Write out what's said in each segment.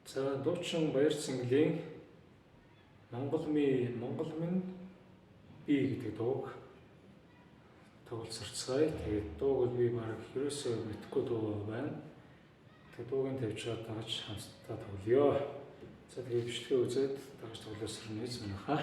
За дуучин Баяр Цэнгэлийн Монгол минь би гэдэг дууг тоглолцорцгаая. Тэгээд дууг би баг ерөөсөө мэдхгүй дуу байна. Тэгээд дуугийн тавьж дагаж хамтдаа тоглоё. За тэгээд бичлэгээ үзээд дагаж тоглосорно гэж санахаа.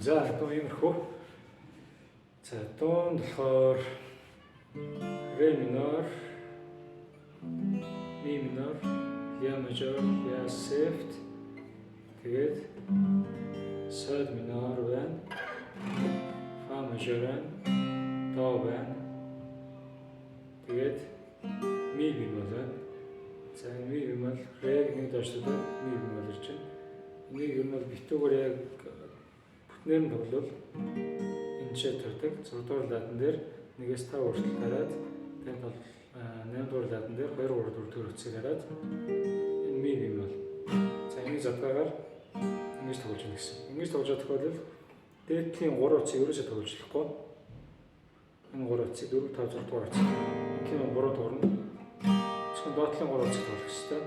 За дуу иймэрхүү. За дуунд болохоор ре минор, ми минор, ля мажор, ля сефт, тэгээд соль минор байна, фа мажор байна, до байна, тэгээд ми бемол байна. За ми бемол, ре-г нэг доошлоо, ми бемол ирж байна. Энийг ер нь битүүгээр яг эхнэр нь бол энэчээ төрдөг. 6 дугаар ладан дээр 1-5 хүртэл дараад тэнд бол 8 дугаар ладан дээр 2 3 4 дугаар үцгийг дараад энэ ми бим бол. За энийг задгаагаар ингэж тоглож байна гэсэн. Ингэж тоглож байгаа тохиолдолд дээдлийн 3 үцгийг ерөөсөө тоглож болохгүй. Энэ 3 үцгийг 4 5 6 дугаар үцэг. Ингийн 3 дугаар нь зөвхөн доотлын 3 үцэг тоглох хэрэгтэй.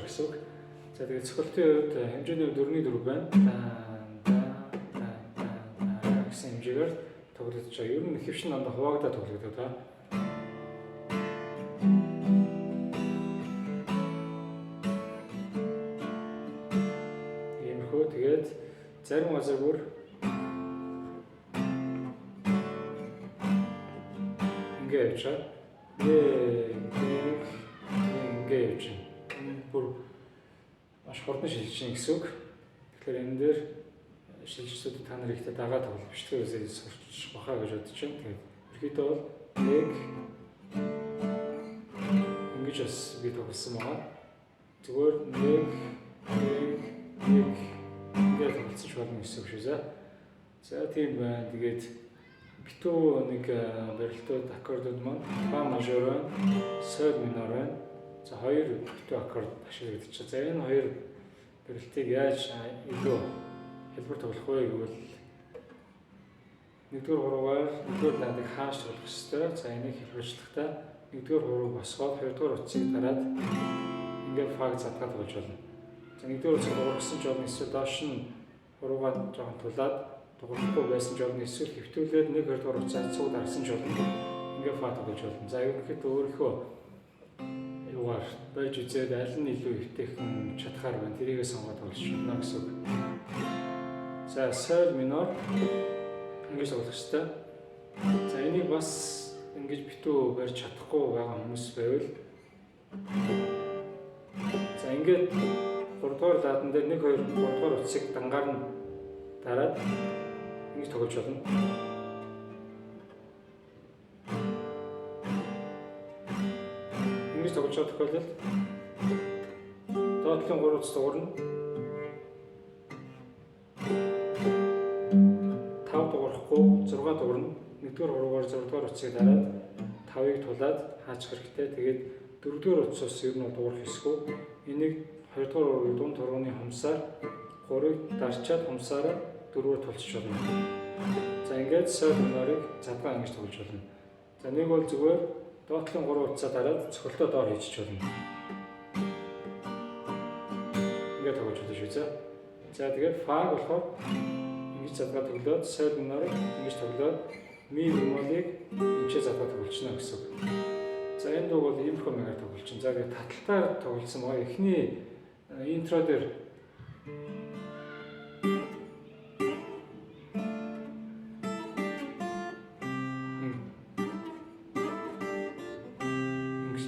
гэсэн. За тэгээд цохилтын хувьд хэмжээний 4-4 байна. Гэсэн хэмжээгээр тоглож байгаа. Ер нь хөвшин дандаа хуваагдаад тоглогддог та. Иймэрхүү тэгээд зарим газар бүр ингээ явж байгаа. Ингээ явж байна. Бүр маш хурдан шилжиж гэсэн үг. Тэгэхээр энэ дээр шилжсүүд та нар ихтэй дагаад тоглох бичлэгээ үзээд сурч бахаа гэж бодож байна. Тэгээд ерөөдөө бол нэг ингэж бас би тоглосон байгаа. Зүгээр нэг ингээд тоглосон ч болно гэсэн үг шүү заа. За тийм байна. Тэгээд битүү нэг барилтууд аккордууд маань фа мажор байна, соль минор байна. За хоёр битүү аккорд ашиглагдчих. За энэ хоёр барилтыг яаж илүү хэлбэр тоглох вэ гэвэл нэгдүгээр хуруугаар нэгдүгээр ладыг хааш тоглох ёстой. За энийг хэлбэрчлэхдээ нэгдүгээр хурууг босгоод хоёрдугаар утсыг дараад ингээд фаг задгаад тоглож болно. За нэгдүгээр утсыг дуургасан ч болно, эсвэл доош нь хуруугаа жоохон тулаад дуурахгүй байсан ч болно, эсвэл хэвтүүлээд нэг хоёрдугаар утсаа цуг дарсан ч болно. Ингээд фаг тоглож болно. За ерөнхийдөө өөрийнхөө юугаар байж үзээд аль нь илүү эвтэйхэн чадхаар байна. Тэрийгээ сонгоод тоглож болно гэсэн үг. За соль минор ингэж тоглох хэрэгтэй. За энийг бас ингэж битүү барьж чадахгүй байгаа хүмүүс байвал за ингээд 3 дугаар ладан дээр 1 2 3 дугаар утсыг дангаар нь дараад ингэж тоглож болно. Ингэж тоглож байгаа тохиолдолд доотлын 3 утас дуурна. 5 дуурахгүй 6 дуурна. 1-р хуруугаар 6-р утсыг дараад 5-ыг тулаад хаачих хэрэгтэй. Тэгээд 4-р утсаас ер нь дуурах хэсгүү. Энийг 2-р хуруугийн дунд тургууны хумсаар 3-ыг дарчаад хумсаараа 4-өөр тулчих болно. За ингээд соль минорыг задгаа ингэж тоглож болно. За нэг бол зүгээр доотлын 3 утсаа дараад цохилтоо доор хийчих болно. Ингээд тоглож болно шүү зэ. За тэгээд фаг болохоор ингэж задгаа тоглоод соль минорыг ингэж тоглоод ми бемолыг ингэж задгаа тоглолцно гэсэн үг. За энэ дуу бол иймэрхүү маягаар тоглолцсон. За тэгээд таталтаар тоглосон байгаа. Эхний интро дээр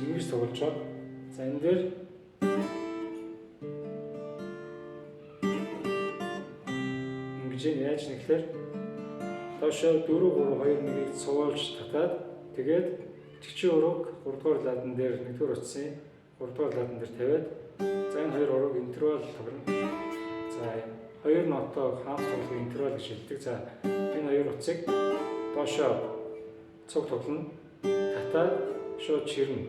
ингэж тоглож байгаа. За энэ дээр яаж нэхлээр доошоо 4 3 2 1-ийг цуулж татаад тэгээд чигчээ урууг 3 дугаар ладан дээр 1-р утсын 3 дугаар ладан дээр тавиад за энэ хоёр урууг интервал тоглоно. За хоёр нотоо хаанч тоглох интервал гэж хэлдэг. За энэ хоёр утсыг доошоо цуг тоглоно. Татаад шууд чирнэ.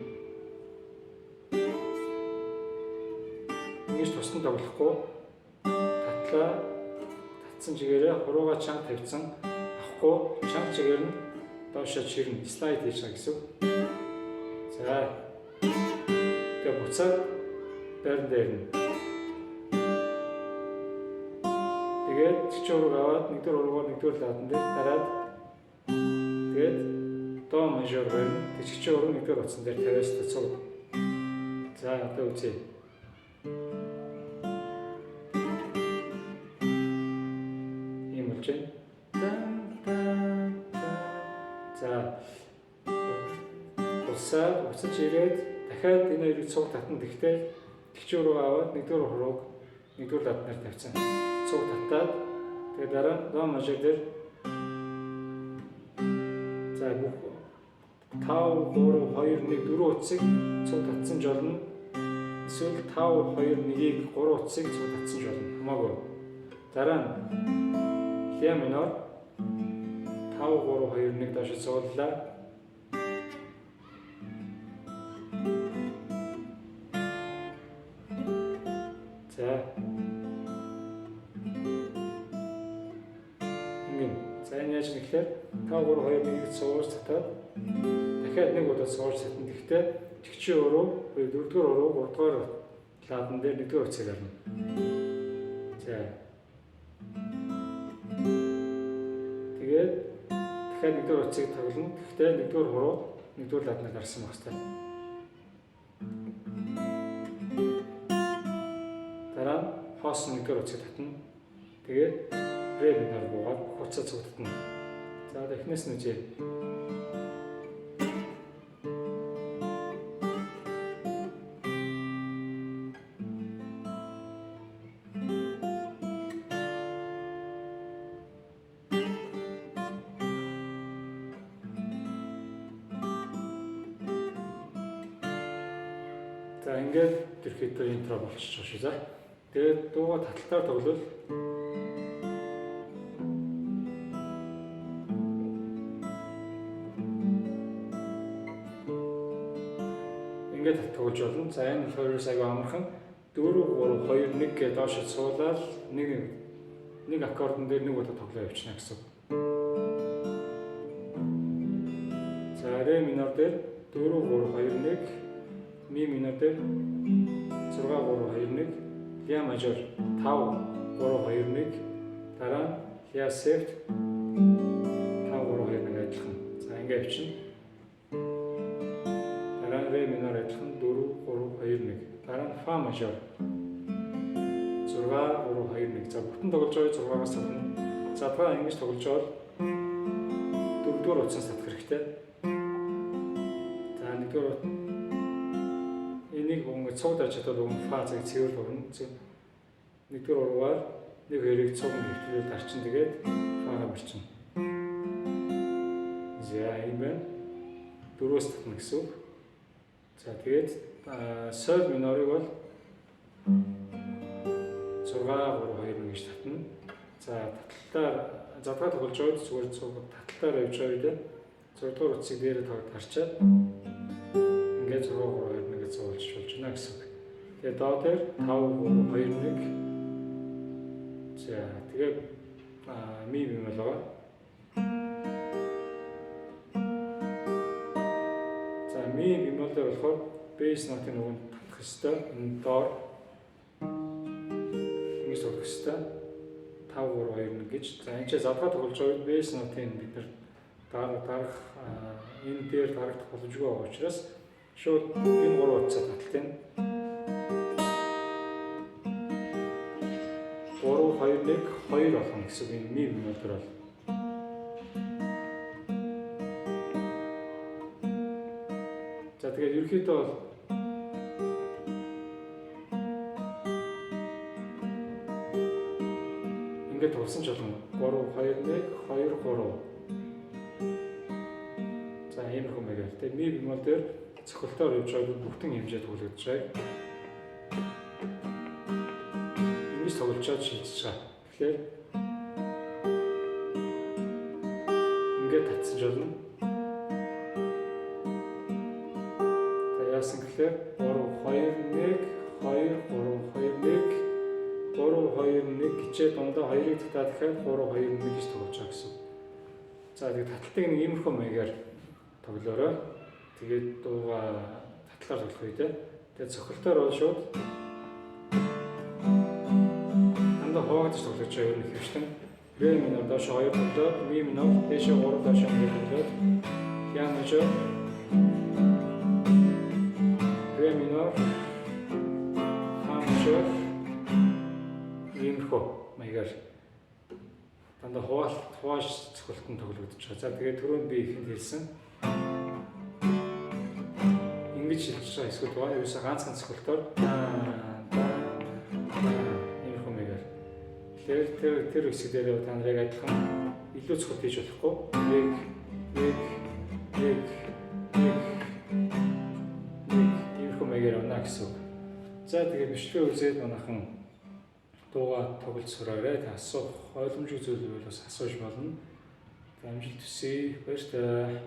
Ингэж тусдан тоглохгүй татлаа татсан чигээрээ хуруугаа чанга тавьсан авахгүй чанга чигээр нь доошоо чирнэ. Слайд хийж байгаа гэсэн. За тэгээ буцаад байран дээр нь тэгээд чигчээ урууг аваад 1-р уруугаар 1-р ладан дээр дараад тэгээд до мажор байна. Чигчээ урууг 1-р утсан дээр тавиас цуг. За одоо үзье. За уцаж ирээд дахиад энэ хоёрыг цуг татна. Тэгтээ тэгчээ рүү аваад 1-р хурууг 1-р ладнаар тавьсан. Цуг татаад тэгээд дараа до мажор дээр за бүх 5 3 2 1 4 утсыг цуг татсан ч болно. Эсвэл 5 2 1-ийг 3 утсыг цуг татсан ч болно. Хамаагүй. Дараа нь ля минор 5 3 2 1 доош цуглалаа. За. Ингэн. За энэ яаж нэхлээр 5 3 2 1-ийг цугуулж татаад дахиад нэг удаа цугуулж татна. Гэхдээ чигчээ өрөө 4-р өрөө 3-р лаадан дээр 1-р утсыг харна. За. Тэгээд дахиад 1-р утсыг тоглоно. Гэхдээ 1-р хуруу 1-р лааданаар гарсан байх хэрэгтэй. Дараа нь хоос 1-р утсыг татна. Тэгээд ре минор буугаад хуцаа цуг татна. За эхнээс нь үжээ. За ингээд ерөөхдөө интро болчихж байгаа шүү. За тэгээд дууга таталтаар тоглол ингээд тоглож болно. За энэ болохоор аягүй амархан 4 3 2 1 гэж доош цуулаад нэг аккордон дээр нэг удаа тоглоо явуулчихна гэсэн. За ре минор дээр 4 3 2 1, ми минор дээр 6 3 2 1, ля мажор 5 3 2 1, дараа нь ля сефт 5 3 2 1 адилхан. За ингээд явчихна. Дараа нь ре минор адилхан 4 3 2 1. Дараа нь фа мажор 6 3 2 1. За бүтэн тоглож байгаа 6-аас татна. За та ингэж тоглож байгаа 4-р утсаас татах хэрэгтэй. За 1-р энийг бүгд цуг дарж чадвал бүгд фазыг цэвэр болгоно. 1-р уруугаар 1 2-ыг цуг нэвтрүүлээд дарчин тэгээд фага барьчихна. За ийм байна. 4-өөс татна гэсэн үг. За тэгээд соль минорыг бол 6 3 2 1 гэж татна. За таталтаар задгаа тоглож байгаад зүгээр цуг таталтаар явж байгаа үед 6-р утсыг дээрээ тарчаад ингээд 6 3 2 1 гэж цугуулж болж байна гэсэн үг. Тэгээд доод дээр 5 3 2 1. За тэгээд ми бимэл байгаа. За ми бимэл дээр болохоор бейс нотын нөгөө татах хэвээр энэ доор ингэж тоглох хэвээр 5 3 2 1 гэж. За энэ ч задгаа тоглож байгаа үед бейс нотын бид нар дарах энэ дээр дарагдах боломжгүй байгаа учраас шууд энэ 3 утсаа таталтын 3 2 1 2 болгоно гэсэн энэ ми бимэлдэр бол. За тэгээд ерөнхийдөө бол ингээд тулсан ч болно. 3 2 1 2 3. За иймэрхүү маягаар. Тэгээд ми бимэл дээр цохилтоор явж байгаа бүтэн хэмжээ тоглогдож байгаа. Ингэж тоглож чад шилжиж байгаа. Тэгэхээр ингээд татсан ч болно. За яасан гэхээр 3 2 1 2 3 2 1 3 2 1 гэчээ дундаа 2-ыг татаад дахиад 3 2 1 гэж тоглож байгаа гэсэн. За тэгээд таталтыг нэг иймэрхүү маягаар тоглоорой. Тэгээд дууга татлаар тоглох үедээ тэгээд цохилтоор бол шууд андаа хуваагдаж тоглож байгаа юм хэвчтэй. Ре минор доош 2 тоглоод, ми минор дэше 3 доош 1 тоглоод, ля мажор ре минор фа мажор иймэрхүү маягаар дандаа хувааж цохилтон тоглогдож байгаа. За тэгээд түрүүн би ихэнд хэлсэн ингэж шилжиж байгаа эсвэл байгаа ерөөсөө ганцхан цохилтоор иймэрхүү маягаар. Тэгэхээр тэр хэсэг дээр та нарыг адилхан илүү цохилт хийж болохгүй. явна гэсэн үг. За тэгээ бичлэгээ үзээд манайхан дуугаа тоглож сураарай. Та асуух ойлгомжтой зүйл бол бас асууж болно. Амжилт хүсье. Баярлалаа.